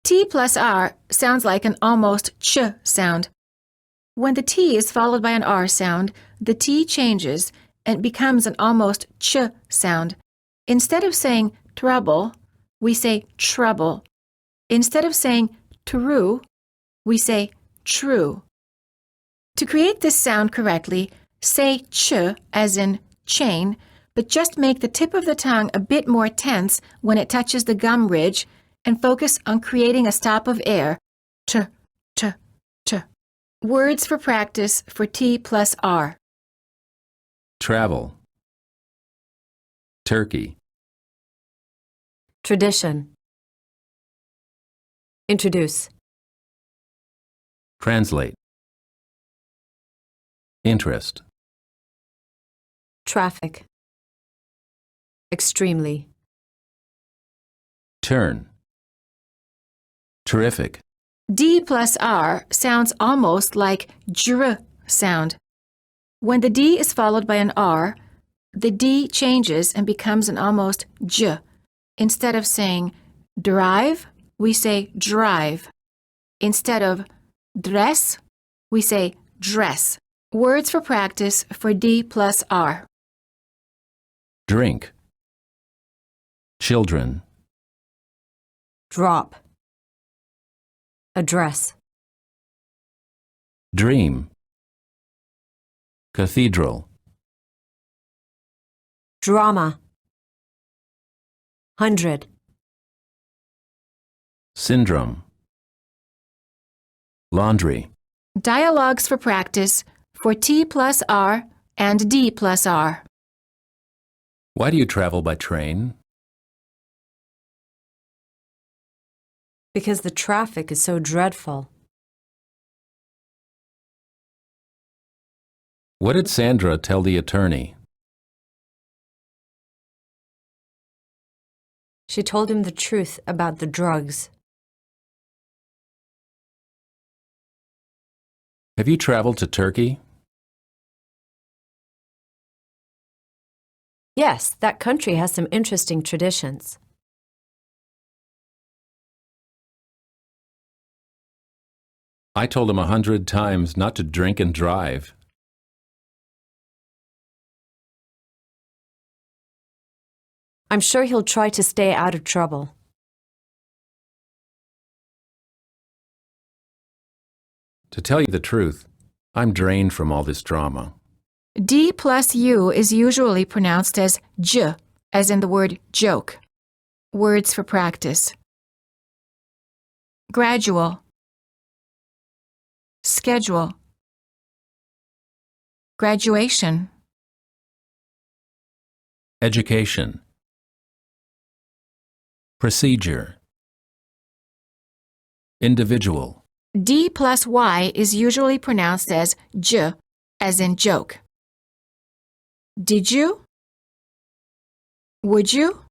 T plus R sounds like an almost ch sound. When the T is followed by an R sound, the T changes and becomes an almost ch sound. Instead of saying trouble, we say trouble. Instead of saying true, we say true. To create this sound correctly, say ch as in chain, but just make the tip of the tongue a bit more tense when it touches the gum ridge and focus on creating a stop of air. T, t, t. Words for practice for T plus R. Travel. Turkey. Tradition. Introduce. Translate. Interest. Traffic. Extremely. Turn. Terrific. D plus R sounds almost like dr sound. When the D is followed by an R, the D changes and becomes an almost j. Instead of saying drive, we say drive. Instead of dress, we say dress. Words for practice for D plus R. Drink. Children. Drop. Address. Dream. Cathedral. Drama. 100. Syndrome. Laundry. Dialogues for practice for T plus R and D plus R. Why do you travel by train? Because the traffic is so dreadful. What did Sandra tell the attorney? She told him the truth about the drugs. Have you traveled to Turkey? Yes, that country has some interesting traditions. I told him 100 times not to drink and drive. I'm sure he'll try to stay out of trouble. To tell you the truth, I'm drained from all this drama. D plus U is usually pronounced as j, as in the word joke. Words for practice. Gradual. Schedule. Graduation. Education. Procedure. Individual. D plus Y is usually pronounced as j, as in joke. Did you? Would you?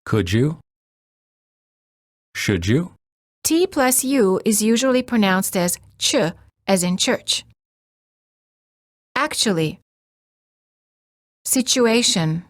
Could you? Should you? T plus U is usually pronounced as ch, as in church. Actually. Situation.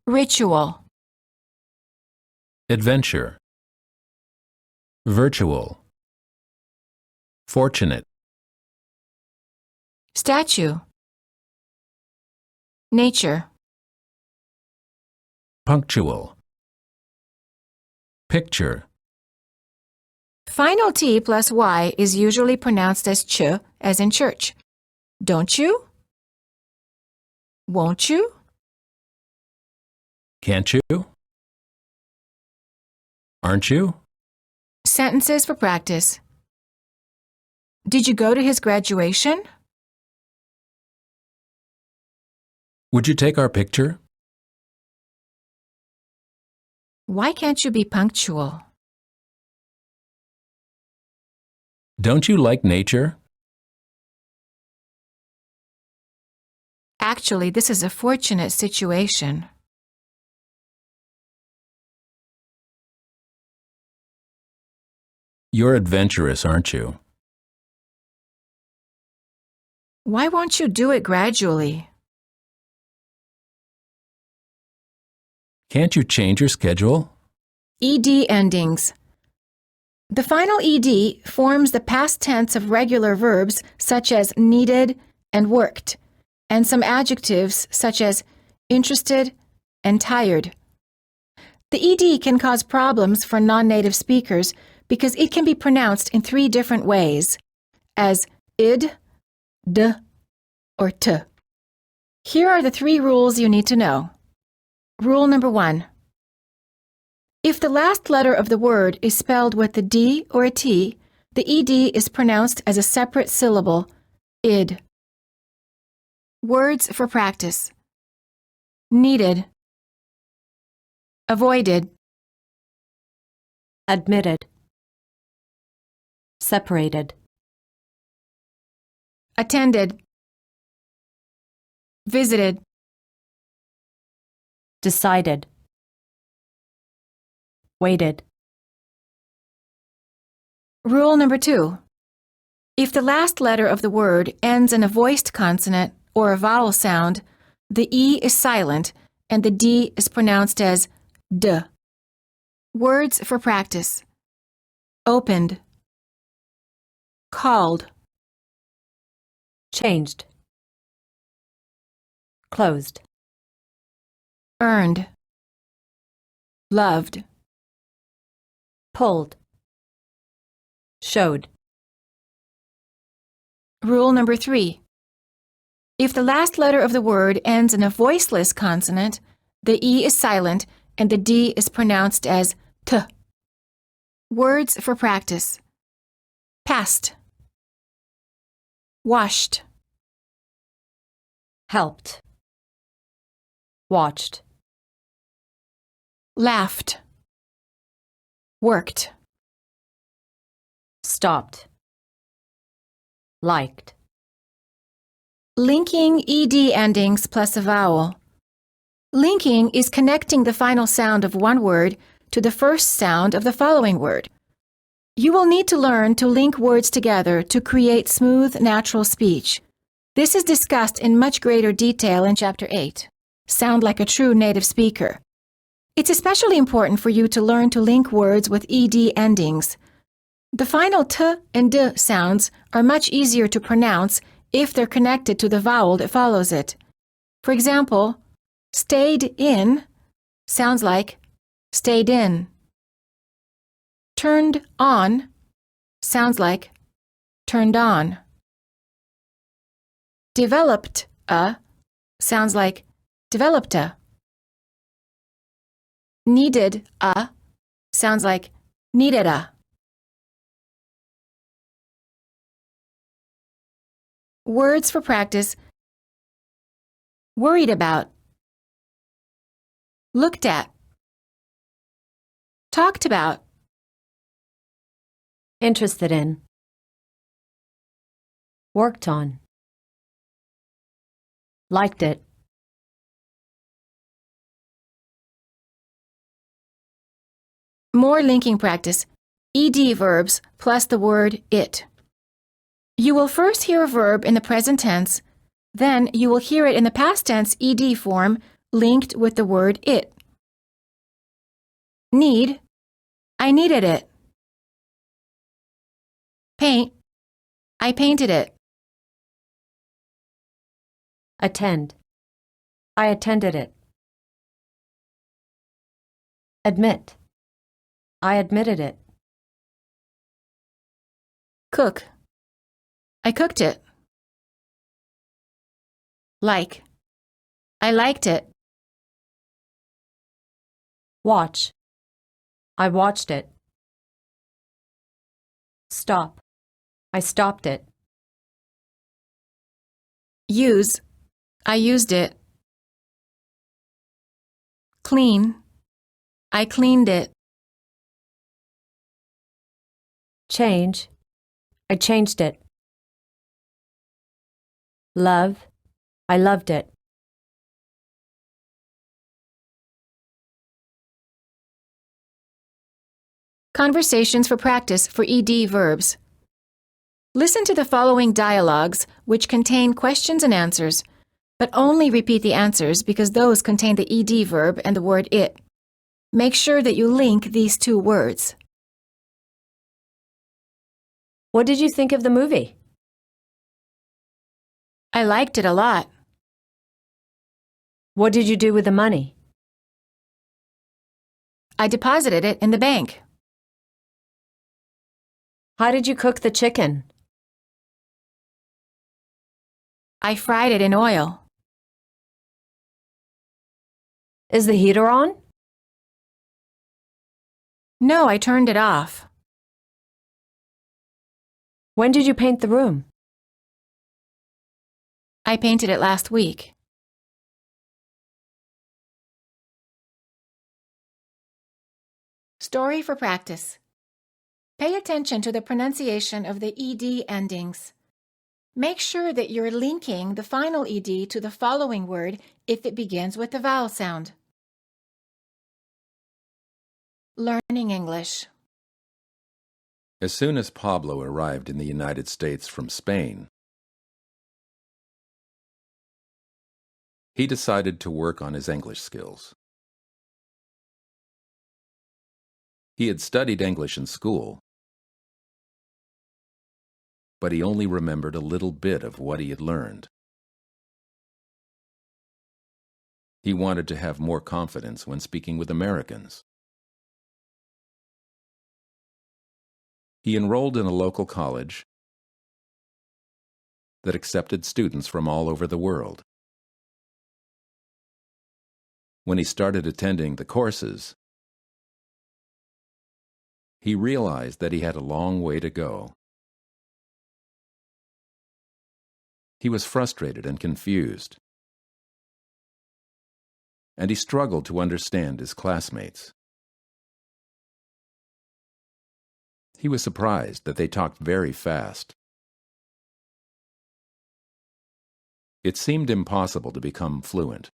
Ritual. Adventure. Virtual. Fortunate. Statue. Nature. Punctual. Picture. Final T plus Y is usually pronounced as ch, as in church. Don't you? Won't you? Can't you? Aren't you? Sentences for practice. Did you go to his graduation? Would you take our picture? Why can't you be punctual? Don't you like nature? Actually, this is a fortunate situation. You're adventurous, aren't you? Why won't you do it gradually? Can't you change your schedule? ed endings. The final ed forms the past tense of regular verbs such as needed and worked, and some adjectives such as interested and tired. The ed can cause problems for non-native speakers because it can be pronounced in 3 different ways, as id, d, or t. Here are the 3 rules you need to know. Rule number 1. If the last letter of the word is spelled with a D or a T, the ed is pronounced as a separate syllable, id. Words for practice. Needed. Avoided. Admitted. Separated. Attended. Visited. Decided. Waited. Rule number 2. If the last letter of the word ends in a voiced consonant or a vowel sound, the E is silent and the D is pronounced as D. Words for practice. Opened. Called. Changed. Closed. Earned. Loved. Pulled. Showed. Rule number 3. If the last letter of the word ends in a voiceless consonant, the E is silent and the D is pronounced as T. Words for practice. Passed. Washed. Helped. Watched. Laughed. Worked. Stopped. Liked. Linking ed endings plus a vowel. Linking is connecting the final sound of one word to the first sound of the following word. You will need to learn to link words together to create smooth, natural speech. This is discussed in much greater detail in Chapter 8. Sound like a true native speaker. It's especially important for you to learn to link words with ed endings. The final t and d sounds are much easier to pronounce if they're connected to the vowel that follows it. For example, stayed in sounds like stayed in. Turned on sounds like turned on. Developed a sounds like developed a. Needed a sounds like needed a. Words for practice. Worried about. Looked at. Talked about. Interested in. Worked on. Liked it. More linking practice. Ed verbs plus the word it. You will first hear a verb in the present tense, then you will hear it in the past tense ed form linked with the word it. Need. I needed it. Paint. I painted it. Attend. I attended it. Admit. I admitted it. Cook. I cooked it. Like. I liked it. Watch. I watched it. Stop. I stopped it. Use. I used it. Clean. I cleaned it. Change. I changed it. Love. I loved it. Conversations for practice for ed verbs. Listen to the following dialogues, which contain questions and answers, but only repeat the answers because those contain the ed verb and the word it. Make sure that you link these two words. What did you think of the movie? I liked it a lot. What did you do with the money? I deposited it in the bank. How did you cook the chicken? I fried it in oil. Is the heater on? No, I turned it off. When did you paint the room? I painted it last week. Story for practice. Pay attention to the pronunciation of the ed endings. Make sure that you're linking the final ed to the following word if it begins with the vowel sound. Learning English. As soon as Pablo arrived in the United States from Spain, he decided to work on his English skills. He had studied English in school, but he only remembered a little bit of what he had learned. He wanted to have more confidence when speaking with Americans. He enrolled in a local college that accepted students from all over the world. When he started attending the courses, he realized that he had a long way to go. He was frustrated and confused, and he struggled to understand his classmates. He was surprised that they talked very fast. It seemed impossible to become fluent.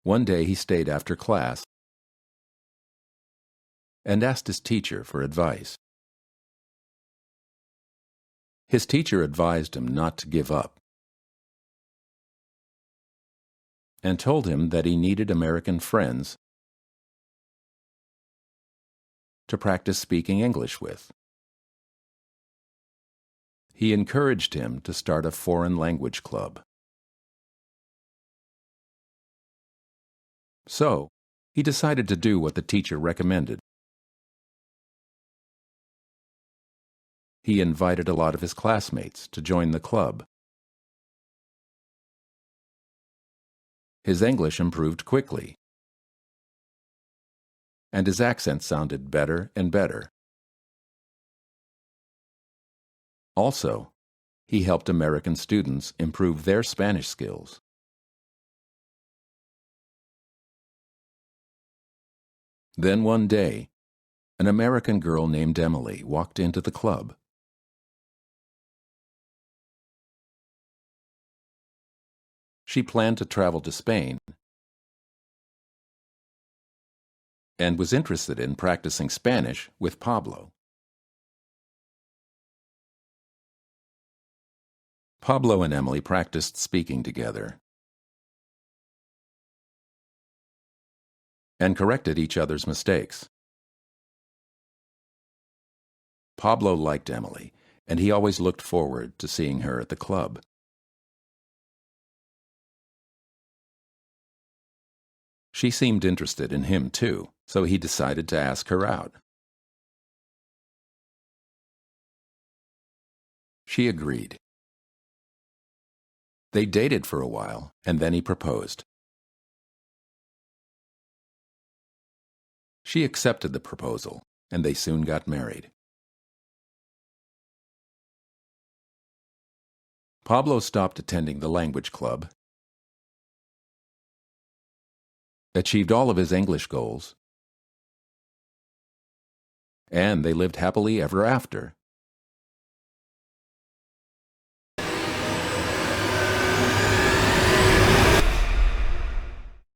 One day he stayed after class and asked his teacher for advice. His teacher advised him not to give up and told him that he needed American friends to practice speaking English with. He encouraged him to start a foreign language club. So, he decided to do what the teacher recommended. He invited a lot of his classmates to join the club. His English improved quickly, and his accent sounded better and better. Also, he helped American students improve their Spanish skills. Then one day, an American girl named Emily walked into the club. She planned to travel to Spain and was interested in practicing Spanish with Pablo. Pablo and Emily practiced speaking together and corrected each other's mistakes. Pablo liked Emily, and he always looked forward to seeing her at the club. She seemed interested in him too, so he decided to ask her out. She agreed. They dated for a while, and then he proposed. She accepted the proposal, and they soon got married. Pablo stopped attending the language club, achieved all of his English goals, and they lived happily ever after.